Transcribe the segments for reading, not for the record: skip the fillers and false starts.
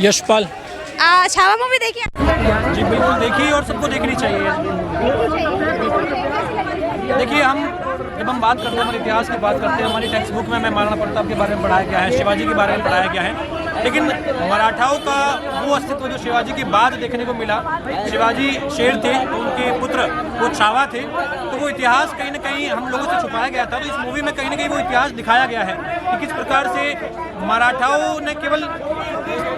Yashpal. Chhaava movie देखी? जी बिल्कुल देखी और सबको देखनी चाहिए। देखिए जब हम बात करते हैं, हमारे इतिहास की बात करते हैं, हमारी टेक्स्ट बुक में महाराणा प्रताप के बारे में पढ़ाया गया है, शिवाजी के बारे में पढ़ाया गया है, लेकिन मराठाओं का वो अस्तित्व जो शिवाजी के बाद देखने को मिला, शिवाजी शेर थे, उनके पुत्र वो छावा थे, तो वो इतिहास कहीं ना कहीं हम लोगों से छुपाया गया था। तो इस मूवी में कहीं ना कहीं वो इतिहास दिखाया गया है कि किस प्रकार से मराठाओं ने केवल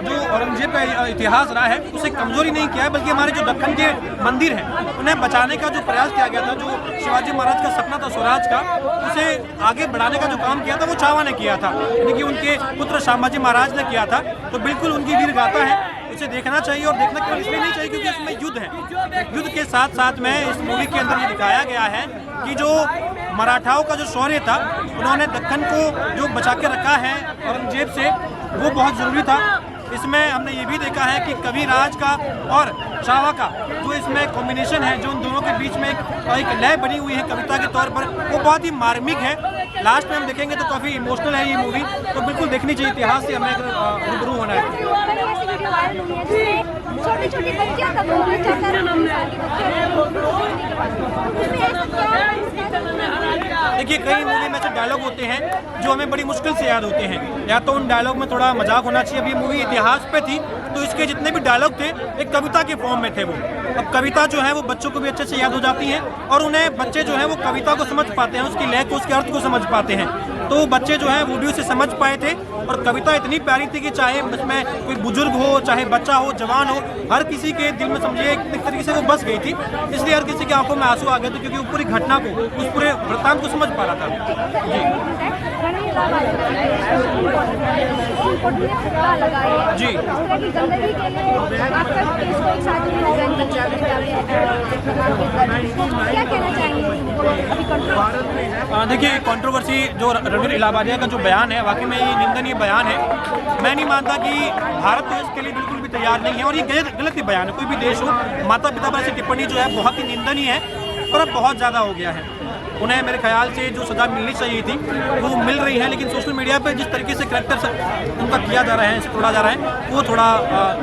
जो औरंगजेब का इतिहास रहा है उसे कमजोरी नहीं किया है, बल्कि हमारे जो दक्कन के मंदिर हैं उन्हें बचाने का जो प्रयास किया गया था, जो शिवाजी महाराज का सपना था स्वराज का, उसे आगे बढ़ाने का जो काम किया था वो छावा ने किया था, यानी कि उनके पुत्र संभाजी महाराज ने किया था। तो बिल्कुल उनकी वीर गाथा है, उसे देखना चाहिए, और देखना केवल इसलिए नहीं चाहिए क्योंकि इसमें युद्ध है। युद्ध के साथ साथ में इस मूवी के अंदर ये दिखाया गया है कि जो मराठाओं का जो शौर्य था, उन्होंने दक्कन को जो बचा के रखा है औरंगजेब से, वो बहुत ज़रूरी था। इसमें हमने ये भी देखा है कि कविराज का और छावा का जो इसमें कॉम्बिनेशन है, जो उन दोनों के बीच में एक लय बनी हुई है कविता के तौर पर, वो बहुत ही मार्मिक है। लास्ट में हम देखेंगे तो काफ़ी इमोशनल है ये मूवी, तो बिल्कुल देखनी चाहिए। इतिहास से हमें रूबरू होना है। देखिए कई मूवी में ऐसे डायलॉग होते हैं जो हमें बड़ी मुश्किल से याद होते हैं, या तो उन डायलॉग में थोड़ा मजाक होना चाहिए। अभी मूवी इतिहास पे थी तो इसके जितने भी डायलॉग थे एक कविता के फॉर्म में थे वो। अब कविता जो है वो बच्चों को भी अच्छे से याद हो जाती है, और उन्हें बच्चे जो है वो कविता को समझ पाते हैं, उसकी लय को, उसके अर्थ को समझ पाते हैं। तो बच्चे जो है वो भी उसे समझ पाए थे, और कविता इतनी प्यारी थी कि चाहे उसमें कोई बुजुर्ग हो, चाहे बच्चा हो, जवान हो, हर किसी के दिल में समझिए एक तरीके से वो बस गई थी। इसलिए हर किसी की आंखों में आंसू आ गए थे, क्योंकि वो पूरी घटना को, उस पूरे वृत्तांत को समझ पा रहा था। जी जी देखिए कंट्रोवर्सी जो रणवीर इलाहाबादिया का जो बयान है, वाकई में ये निंदनीय बयान है। मैं नहीं मानता कि भारत तो इसके लिए बिल्कुल भी तैयार नहीं है, और ये गलत ही बयान है। कोई भी देश हो, माता पिता पर ऐसी टिप्पणी जो है बहुत ही निंदनीय है, और अब बहुत ज़्यादा हो गया है। उन्हें मेरे ख्याल से जो सज़ा मिलनी चाहिए थी वो मिल रही है, लेकिन सोशल मीडिया पर जिस तरीके से करैक्टर उनका किया जा रहा है, इसे तोड़ा जा रहा है, वो थोड़ा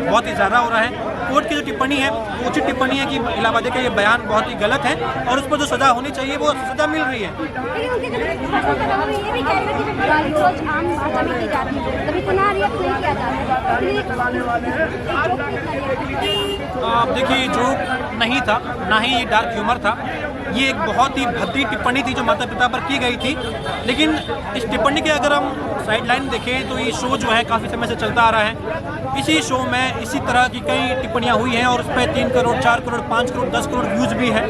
बहुत ही ज़्यादा हो रहा है। कोर्ट की जो टिप्पणी है वो उचित टिप्पणी है कि इलाहाबादिया का ये बयान बहुत ही गलत है, और उस पर जो सज़ा होनी चाहिए वो सज़ा मिल रही है। अब देखिए जोक नहीं था, ना ही ये डार्क ह्यूमर था, ये एक बहुत ही भद्दी टिप्पणी थी जो माता पिता पर की गई थी। लेकिन इस टिप्पणी के अगर हम साइडलाइन देखें तो ये शो जो है काफ़ी समय से चलता आ रहा है। इसी शो में इसी तरह की कई टिप्पणियाँ हुई हैं, और उस पर 3 करोड़ 4 करोड़ 5 करोड़ 10 करोड़ व्यूज़ भी है।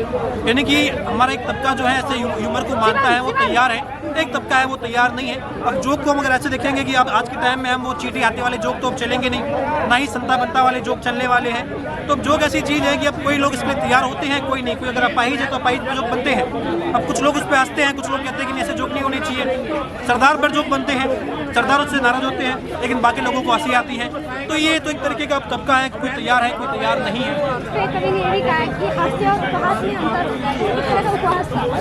यानी कि हमारा एक तबका जो है ऐसे ह्यूमर को मानता है, वो तैयार है, एक तबका है वो तैयार नहीं है। अब जोक को हम अगर ऐसे देखेंगे कि अब आज के टाइम में हम वो चीटी हाथी वाले जोक तो अब चलेंगे नहीं, ना ही संता बंता वाले जोक चलने वाले हैं। तो अब जोक ऐसी चीज़ है कि अब कोई लोग इसमें तैयार होते हैं, कोई नहीं। कोई अगर अपाहिज है तो अपाहिज पर जोक बनते हैं। अब कुछ लोग उस पर हंसते हैं, कुछ लोग कहते हैं कि नहीं ऐसे जोक नहीं होने चाहिए। सरदार पर जोक बनते हैं, सरदारों से नाराज होते हैं, लेकिन बाकी लोगों को हंसी आती है। तो ये तो एक तरीके का अब तबका है, कोई तैयार है कोई तैयार नहीं है।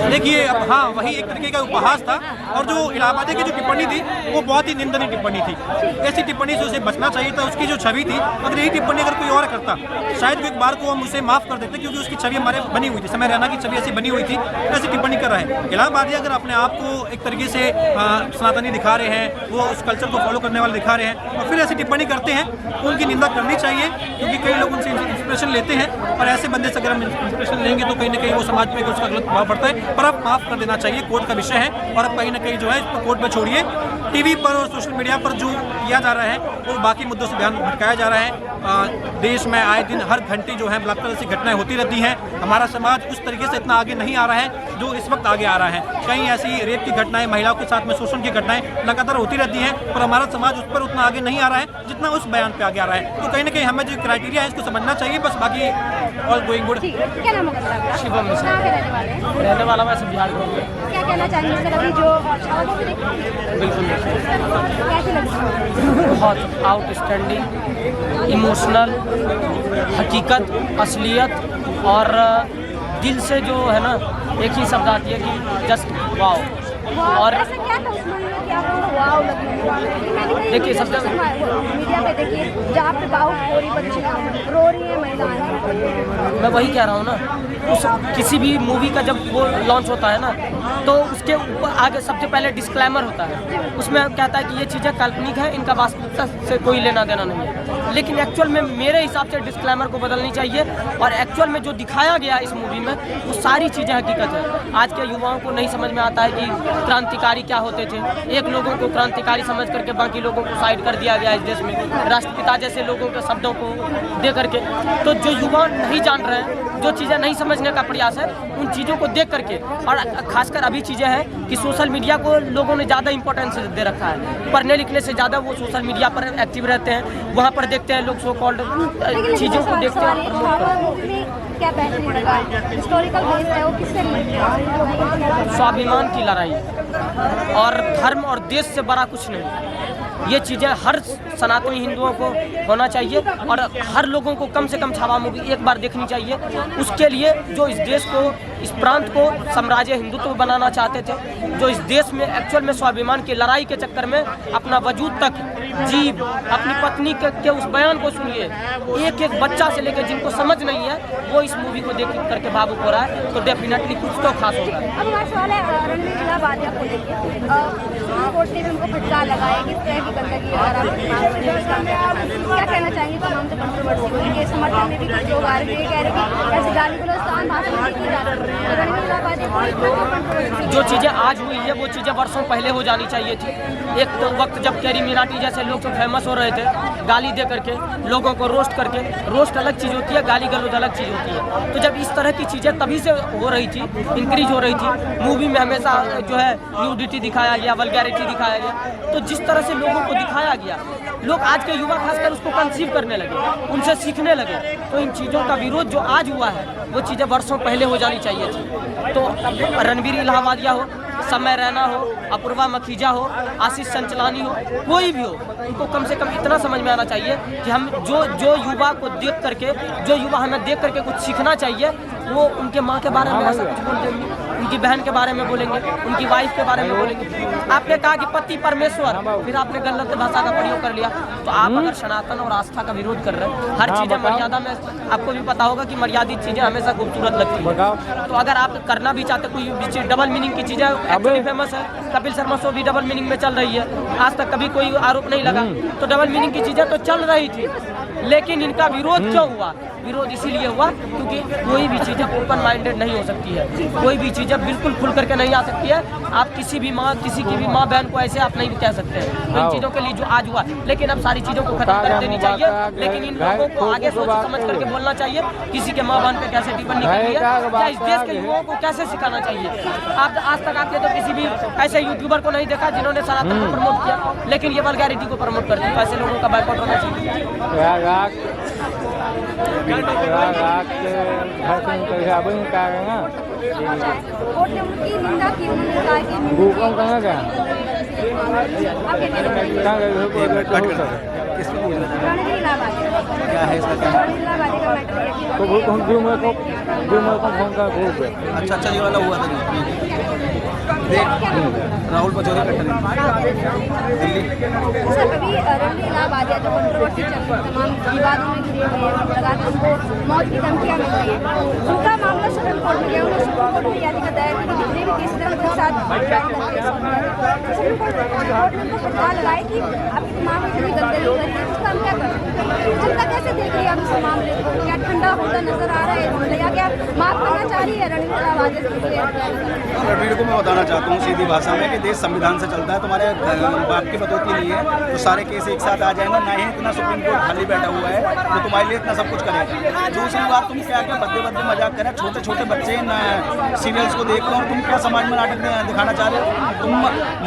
देखिए अब हाँ, वही एक तरीके का उपहास था, और जो इलाहाबादी की जो टिप्पणी थी वो बहुत ही निंदनीय टिप्पणी थी। ऐसी टिप्पणी से उसे बचना चाहिए था। उसकी जो छवि थी, अगर यही टिप्पणी अगर कोई और करता शायद एक बार को हम उसे माफ़ कर देते, क्योंकि उसकी छवि हमारे बनी हुई थी, समय रैना की छवि ऐसी बनी हुई थी, ऐसी टिप्पणी कर रहा है। इलाहाबादी अगर अपने आप को एक तरीके से सनातनी दिखा रहे हैं, वो उस कल्चर को फॉलो करने वाले दिखा रहे हैं, और फिर ऐसी टिप्पणी करते हैं, तो उनकी निंदा करनी चाहिए, क्योंकि कई लोग उनसे इंस्पिरेशन लेते हैं, और ऐसे बंदे से अगर हम इंस्पिरेशन लेंगे तो कहीं ना कहीं वो समाज में उसका गलत प्रभाव पड़ता है। पर अब माफ़ कर देना चाहिए, कोर्ट का विषय है, और अब कहीं ना कहीं जो है इसको कोर्ट में छोड़िए। टीवी पर और सोशल मीडिया पर जो किया जा रहा है वो बाकी मुद्दों से ध्यान भटकाया जा रहा है। देश में आए दिन हर घंटे जो है बलात्कार जैसी घटनाएं होती रहती हैं। हमारा समाज उस तरीके से इतना आगे नहीं आ रहा है जो इस वक्त आगे आ रहा है। कई ऐसी रेप की घटनाएं, महिलाओं के साथ में शोषण की घटनाएं लगातार होती रहती हैं, पर हमारा समाज उस पर उतना आगे नहीं आ रहा है जितना उस बयान पे आगे आ रहा है। तो कहीं ना कहीं हमें जो क्राइटेरिया है इसको समझना चाहिए, बस बाकी ऑल गोइंग गुड। क्या नाम है? शिवम मिश्रा। रहने वाला मैं बिहार का। क्या कहना चाहेंगे सर अभी जो बिल्कुल कैसी लगी? बहुत आउटस्टैंडिंग, इमोशनल, हकीकत, असलियत और दिल से जो है ना, एक ही शब्द आती है कि जस्ट वाओ। और ऐसा क्या था उस मूवी में कि आप वाव लगी। देखिए, सबसे मीडिया पे देखिए जहाँ पे बाहु हो रही बच्चियाँ रो रही है महिलाएं। मैं वही कह रहा हूँ ना, उस किसी भी मूवी का जब वो लॉन्च होता है ना, तो उसके ऊपर आगे सबसे पहले डिस्क्लेमर होता है। उसमें कहता है कि ये चीज़ें काल्पनिक है, इनका वास्तविकता से कोई लेना देना नहीं है। लेकिन एक्चुअल में मेरे हिसाब से डिस्क्लेमर को बदलनी चाहिए, और एक्चुअल में जो दिखाया गया इस मूवी में वो सारी चीज़ें हकीकत है। आज के युवाओं को नहीं समझ में आता है कि क्रांतिकारी क्या होते थे। एक लोगों को क्रांतिकारी समझ करके बाकी लोगों को साइड कर दिया गया इस देश में, राष्ट्रपिता जैसे लोगों के शब्दों को दे करके। तो जो युवा नहीं जान रहे हैं, जो चीज़ें नहीं समझने का प्रयास है, उन चीज़ों को देख करके, और खासकर अभी चीज़ें हैं कि सोशल मीडिया को लोगों ने ज़्यादा इंपॉर्टेंस दे रखा है। पढ़ने लिखने से ज़्यादा वो सोशल मीडिया पर एक्टिव रहते हैं, वहाँ पर देखते हैं लोग सो कॉल्ड चीज़ों को देखते हैं, प्रमोट करते हैं। क्या बेहतरीन लगा, हिस्टोरिकल बेस है वो किससे रिलेटेड है? स्वाभिमान की लड़ाई, और धर्म और देश से बड़ा कुछ नहीं। ये चीज़ें हर सनातनी हिंदुओं को होना चाहिए, और हर लोगों को कम से कम छावा मूवी एक बार देखनी चाहिए। उसके लिए जो इस देश को, इस प्रांत को साम्राज्य हिंदुत्व बनाना चाहते थे, जो इस देश में एक्चुअल में स्वाभिमान की लड़ाई के चक्कर में अपना वजूद तक, जीव, अपनी पत्नी के उस बयान को सुनिए, एक एक बच्चा से लेकर जिनको समझ नहीं है वो इस मूवी को देख करके भावुक हो रहा है, तो डेफिनेटली कुछ तो खास होगा। अब हमारा सवाल है रणवीर इलाहाबादिया को लेकर, सुप्रीम कोर्ट ने भी उनको फटकार लगाया कि इस तरह की गंदगी और आप क्या कहना चाहेंगे? तमाम से कंट्रोवर्सी हुई के समर्थन में भी कुछ लोग आ रहे हैं, कह रहे कि ऐसे गाली गलौज भाषण नहीं की जा रही है। रणवीर इलाहाबादिया को इतना कंट्रोवर्सी, जो चीज़ें आज हुई है वो चीज़ें वर्षों पहले हो जानी चाहिए थी। एक तो वक्त जब कैरी मिनाटी जैसे लोग जो फेमस हो रहे थे, गाली दे करके, लोगों को रोस्ट करके, रोस्ट अलग चीज़ होती है, गाली गलौज अलग चीज़ होती है। तो जब इस तरह की चीज़ें तभी से हो रही थी, इंक्रीज हो रही थी, मूवी में हमेशा जो है न्यूडिटी दिखाया गया, वल्गैरिटी दिखाया गया। तो जिस तरह से लोगों को दिखाया गया, लोग आज के युवा खासकर उसको कंसीव करने लगे, उनसे सीखने लगे। तो इन चीज़ों का विरोध जो आज हुआ है वो चीज़ें वर्षों पहले हो जानी चाहिए थी। तो रणवीर इलाहाबादिया हो, समय रैना हो, अपूर्वा मखीजा हो, आशीष चंचलानी हो, कोई भी हो, उनको कम से कम इतना समझ में आना चाहिए कि हम जो युवा को देख करके, जो युवा हमें देख करके कुछ सीखना चाहिए, वो उनके माँ के बारे में ऐसा कुछ बोल देंगे, उनकी बहन के बारे में बोलेंगे, उनकी वाइफ के बारे में बोलेंगे। आपने कहा कि पति परमेश्वर, फिर आपने गलत भाषा का प्रयोग कर लिया। तो आप अगर सनातन और आस्था का विरोध कर रहे हैं, हर चीज़ें मर्यादा में, आपको भी पता होगा कि मर्यादित चीज़ें हमेशा खूबसूरत लगती है। तो अगर आप करना भी चाहते, कोई डबल मीनिंग की चीज़ें एक्चुअली फेमस है, कपिल शर्मा शो भी डबल मीनिंग में चल रही है, आज तक कभी कोई आरोप नहीं लगा। तो डबल मीनिंग की चीज़ें तो चल रही थी, लेकिन इनका विरोध क्यों हुआ? विरोध इसीलिए हुआ क्योंकि कोई भी चीज़ें ओपन माइंडेड नहीं हो सकती है, कोई भी चीज़ें बिल्कुल खुल करके नहीं आ सकती है। आप किसी की भी माँ बहन को ऐसे आप नहीं कह सकते हैं। तो इन चीज़ों के लिए जो आज हुआ, लेकिन अब सारी चीज़ों को खत्म कर देनी चाहिए। लेकिन इन लोगों को आगे सोच समझ करके बोलना चाहिए, किसी के माँ बहन पे कैसे टिप्पणी करनी है, या इस देश के युवाओं को कैसे सिखाना चाहिए। आप आज तक आपने तो किसी भी ऐसे यूट्यूबर को नहीं देखा जिन्होंने सनातन को प्रमोट किया, लेकिन ये वल्गैरिटी को प्रमोट करते हैं। तो ऐसे लोगों का बाइकआउट होना चाहिए। कोर्ट ने उनकी निंदा की, उन्होंने कहा कि रणवीर इलाहाबादिया क्या है इसका क्या? रणवीर इलाहाबादिया का मैटर है अच्छा अच्छा, ये वाला हुआ था राहुल पचौरी दिल्ली। सर, अभी रणवीर इलाहाबादिया जो कंट्रोवर्सी चल रही है, तमाम विवादों में घिरे हुए हैं, लगातार उनको मौत की धमकियाँ मिल रही है, उनका मामला सुप्रीम कोर्ट में गया, उन्होंने सुप्रीम कोर्ट में याचिका दायर की कि जितने भी केसेस हैं उनके साथ सुप्रीम कोर्ट ने उनको फटकार लगाई कि आपकी तमाम इतनी गंदगी हो रही है, उसका हम क्या करें? जनता कैसे देख रही है अब इस मामले को? क्या ठंडा होता नजर आ रहा है, या क्या माफ करना चाह रही है रणवीर इलाहाबादिया? रणवीर को मैं बताना चाहता हूँ सीधी भाषा में कि देश संविधान से चलता है, तुम्हारे बाप की बदौती नहीं है तो सारे केस एक साथ आ जाएंगे। ना ही इतना सुप्रीम कोर्ट खाली बैठा हुआ है तो तुम्हारे लिए इतना सब कुछ करेगा। दूसरी बात, तुम क्या क्या बद्दे मजाक करें, छोटे छोटे बच्चे इन सीरियल्स को देख रहे हो, तुम क्या समाज में नाटक दिखाना चाह रहे हो? तुम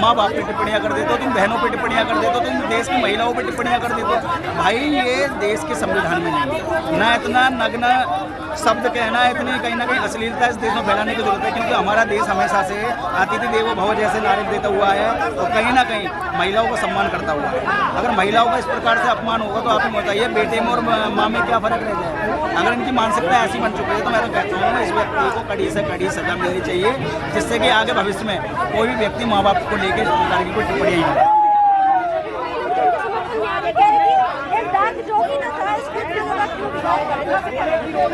माँ बाप पे टिप्पणियाँ कर देते हो, तुम बहनों पे टिप्पणियाँ कर देते हो, तुम देश की महिलाओं पे टिप्पणियाँ कर देते हो। भाई ये देश के संविधान में नहीं है, ना इतना नग्न शब्द कहना है, इतनी कहीं ना कहीं अश्लीलता इस देश में फैलाने की जरूरत है। क्योंकि हमारा देश हमेशा से अतिथि देवो भव जैसे नारे देता हुआ है और कहीं ना कहीं महिलाओं को सम्मान करता हुआ है। अगर महिलाओं का इस प्रकार से अपमान होगा तो आप ही बताइए बेटे में और माँ में क्या फर्क रह जाए? अगर इनकी मानसिकता ऐसी बन चुकी है तो मैं तो कहता हूँ इस व्यक्ति को कड़ी से कड़ी सजा मिलनी चाहिए, जिससे कि आगे भविष्य में कोई भी व्यक्ति माँ बाप को लेकर इस प्रकार की कोई टिप्पणी नहीं।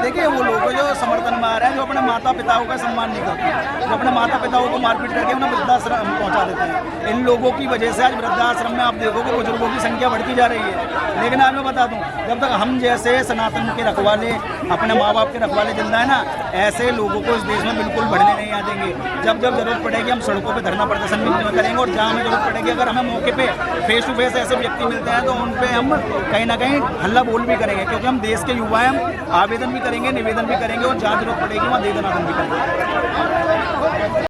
देखिए वो लोग जो समर्थन में आ रहे हैं, जो अपने माता पिताओं का सम्मान नहीं करते, जो अपने माता पिताओं को मारपीट करके उन्हें वृद्धाश्रम पहुंचा देते हैं, इन लोगों की वजह से आज वृद्धाश्रम में आप देखोगे बुजुर्गों की संख्या बढ़ती जा रही है। लेकिन आज मैं बता दूं, जब तक हम जैसे सनातन के रखवाले, अपने माँ बाप के रखवाले जिंदा है ना, ऐसे लोगों को इस देश में बिल्कुल बढ़ने नहीं आ देंगे। जब जब जरूरत पड़ेगी हम सड़कों पर धरना प्रदर्शन भी करेंगे, और जहाँ हमें जरूरत पड़ेगी अगर हमें मौके पे फेस टू फेस ऐसे व्यक्ति मिलते हैं तो उन पे हम कहीं ना कहीं हल्ला बोल भी करेंगे, क्योंकि हम देश के युवा हैं। हम आवेदन भी करेंगे, निवेदन भी करेंगे, और जहाँ जरूरत पड़ेगी वहाँ दे दनादन भी करेंगे।